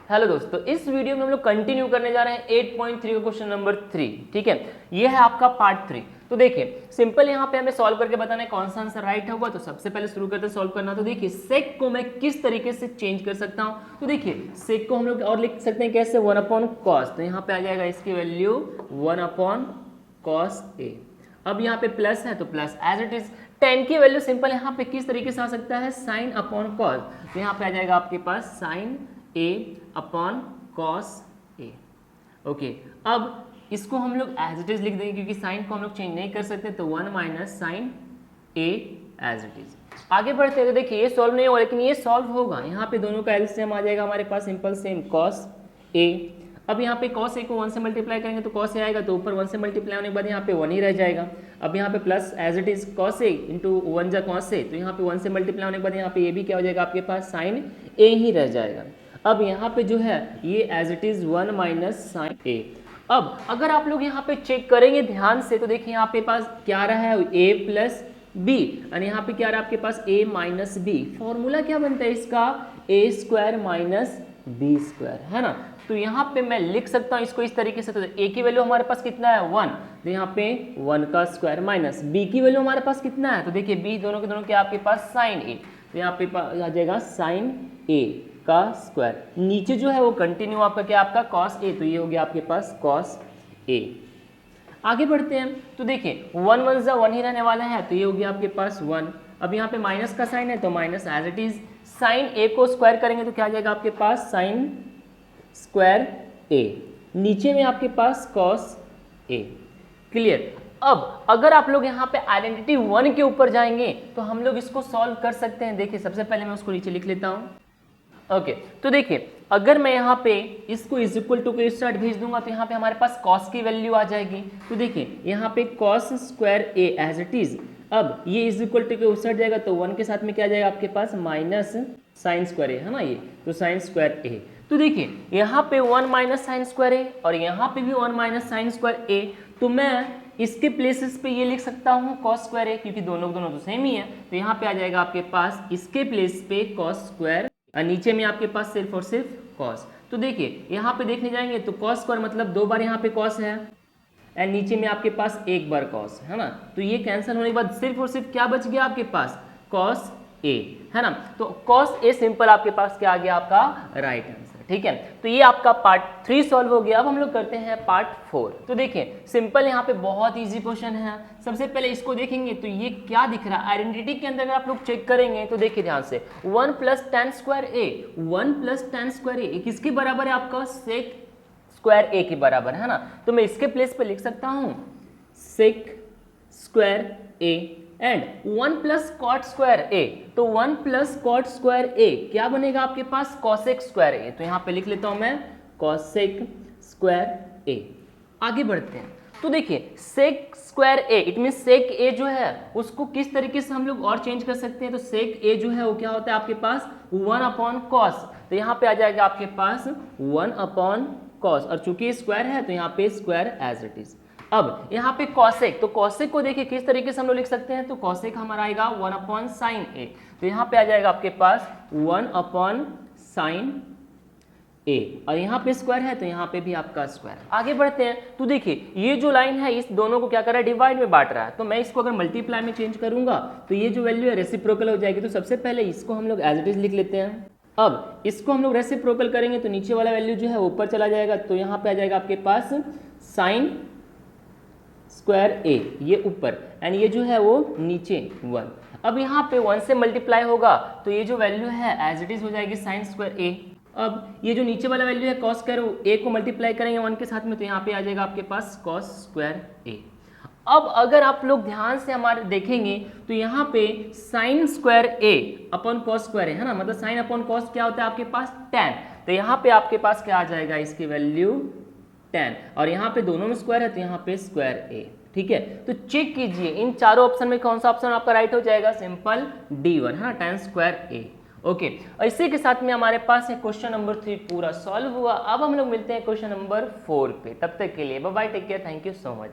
Hello दोस्तों, इस video में हम लोग कंटिन्यू करने जा रहे हैं 8.3 का क्वेश्चन नंबर 3। ठीक है, ये है आपका पार्ट 3। तो देखिए सिंपल यहाँ पे हमें सॉल्व करके बताना है कौन सा आंसर राइट होगा। तो सबसे पहले शुरू करते हैं सॉल्व करना। तो देखिए सेक को मैं किस तरीके से चेंज कर सकता हूँ। तो देखिए सेक को हम लोग और लिख सकते हैं कैसे, 1/cos। तो यहाँ पे आ जाएगा इसकी वैल्यू 1/cos a। अब यहाँ पे प्लस है तो plus as it is. tan की वैल्यू सिंपल यहाँ पे किस तरीके से आ सकता है, sin/cos। तो यहाँ पे आ जाएगा आपके पास sin a/cos a। ओके, अब इसको हम लोग एज इट इज लिख देंगे क्योंकि साइन को हम लोग चेंज नहीं कर सकते। तो 1 - sin a as it is. आगे बढ़ते हैं तो देखिए ये सॉल्व नहीं होगा लेकिन ये सॉल्व होगा। यहाँ पे दोनों का एलसीएम आ जाएगा हमारे पास सिंपल सेम cos a। अब यहाँ पे cos a को 1 से मल्टीप्लाई करेंगे तो cos a आएगा, तो ऊपर 1 से मल्टीप्लाई होने के बाद यहाँ पे 1 ही रह जाएगा। अब यहाँ पे plus as it is cos a into 1 जा cos a, तो यहाँ पे 1 से मल्टीप्लाई होने के बाद यहाँ पे ये भी क्या हो जाएगा आपके पास sin a ही रह जाएगा। अब यहाँ पे जो है ये as it is 1 - sin a। अब अगर आप लोग यहाँ पे चेक करेंगे ध्यान से तो देखिए यहाँ पे पास क्या रहा है a प्लस b और यहाँ पे क्या रहा है आपके पास a माइनस b। फॉर्मूला क्या बनता है इसका, a² माइनस b², है ना। तो यहाँ पे मैं लिख सकता हूँ इसको इस तरीके से। तो a की वैल्यू हमारे पास कितना है 1, तो यहाँ पे 1 का स्क्वायर माइनस b की वैल्यू हमारे पास कितना है, तो देखिए b दोनों के दोनों क्या आपके पास sin a। तो यहाँ पे आ जाएगा sin a का स्क्वायर। नीचे जो है वो कंटिन्यू आपका क्या आपका cos a, तो ये हो गया आपके पास cos a। आगे बढ़ते हैं तो देखिए 1 1 जा 1 ही रहने वाला है, तो ये हो गया आपके पास 1। अब यहाँ पे माइनस का साइन है तो minus as it is. sin a को स्क्वायर करेंगे तो क्या आ जाएगा आपके पास sin स्क्वायर a। नीचे में आपके पास cos a। क्लियर। अब अगर आप लोग यहाँ पे आइडेंटिटी 1 के ऊपर जाएंगे तो हम लोग इसको सॉल्व कर सकते हैं। देखिए सबसे पहले मैं उसको नीचे लिख लेता हूँ। ओके, तो देखिए अगर मैं यहाँ पे इसको इज इक्वल टू के साइड भेज दूंगा तो यहाँ पे हमारे पास cos की वैल्यू आ जाएगी। तो देखिए यहाँ पे cos square a as it is. अब ये इज इक्वल टू के उस साइड जाएगा तो 1 के साथ में क्या आ जाएगा आपके पास माइनस साइन स्क्वायर a, है ना। ये तो साइन स्क्वायर a। तो देखिए यहाँ पे 1 - sin स्क्वायर a और यहाँ पे भी 1 - sin स्क्वायर a। तो मैं इसके प्लेसेस पे ये लिख सकता हूँ cos स्क्वायर a क्योंकि दोनों तो सेम ही है। तो यहाँ पे आ जाएगा आपके पास इसके प्लेस पे cos स्क्वायर और नीचे में आपके पास सिर्फ और सिर्फ cos। तो देखिए यहाँ पे देखने जाएंगे तो cos स्क्वायर मतलब 2 बार यहाँ पे cos है एंड नीचे में आपके पास 1 बार cos, है ना। तो ये कैंसिल होने के बाद सिर्फ और सिर्फ क्या बच गया आपके पास cos a, है ना। तो cos a सिंपल आपके पास क्या आ गया आपका राइट आंसर। ठीक है, तो ये आपका पार्ट 3 सॉल्व हो गया। अब हम लोग करते हैं पार्ट 4। तो देखिए सिंपल यहाँ पे बहुत इजी क्वेश्चन है। सबसे पहले इसको देखेंगे तो ये क्या दिख रहा है, आइडेंटिटी के अंदर अगर आप लोग चेक करेंगे तो देखिए ध्यान से 1 + tan square a, 1 + tan square a किसके बराबर है आपका, sec स्क्वायर a के बराबर, है ना। तो मैं इसके प्लेस पे लिख सकता हूँ sec square a and 1 + cot square a। तो 1 + cot स्क्वायर a क्या बनेगा आपके पास, cosec स्क्वायर a। तो यहाँ पे लिख लेता हूँ मैं cosec स्क्वायर a। आगे बढ़ते हैं तो देखिए sec square a it mean sec a जो है उसको किस तरीके से हम लोग और चेंज कर सकते हैं। तो sec a जो है वो क्या होता है आपके पास 1/cos। तो यहाँ पे आ जाएगा आपके पास 1/cos और चूंकि स्क्वायर है तो यहाँ पे स्क्वायर एज इट इज। अब यहाँ पे cosec, तो cosec को देखिए किस तरीके से हम लोग लिख सकते हैं। तो cosec हमारा आएगा 1/sin a। तो यहाँ पे आ जाएगा आपके पास 1/sin a और यहाँ पे स्क्वायर है तो यहाँ पे भी आपका स्क्वायर। आगे बढ़ते हैं तो देखिए ये जो लाइन है इस दोनों को क्या कर रहा है, डिवाइड में बांट रहा है। तो मैं इसको अगर मल्टीप्लाई में चेंज करूंगा तो ये जो वैल्यू है रेसिप्रोकल हो जाएगी। तो सबसे पहले इसको हम लोग एज इट इज लिख लेते हैं। अब इसको हम लोग रेसिप्रोकल करेंगे तो नीचे वाला वैल्यू जो है ऊपर चला जाएगा। तो यहाँ पे आ जाएगा आपके पास साइन स्क्वायर a ये ऊपर एंड ये जो है वो नीचे 1। अब यहाँ पे 1 से मल्टीप्लाई होगा तो ये जो वैल्यू है एज इट इज हो जाएगी साइन स्क्वायर a। अब ये जो नीचे वाला वैल्यू है cos स्क्वायर a को मल्टीप्लाई करेंगे 1 के साथ में तो यहाँ पे आ जाएगा आपके पास cos स्क्वायर a। अब अगर आप लोग ध्यान से हमारे देखेंगे तो यहाँ पे साइन स्क्वायर a/cos स्क्वायर है ना, मतलब sin/cos क्या होता है आपके पास tan। तो यहाँ पे आपके पास क्या आ जाएगा इसकी वैल्यू tan और यहाँ पे दोनों में स्क्वायर है तो यहाँ पे स्क्वायर a। ठीक है, तो चेक कीजिए इन चारों ऑप्शन में कौन सा ऑप्शन आपका राइट हो जाएगा, सिंपल D1, है ना, tan स्क्वायर a। ओके, और इसी के साथ में हमारे पास क्वेश्चन नंबर 3 पूरा सॉल्व हुआ। अब हम लोग मिलते हैं क्वेश्चन नंबर 4 पे। तब तक के लिए bye bye, take care, thank you so much.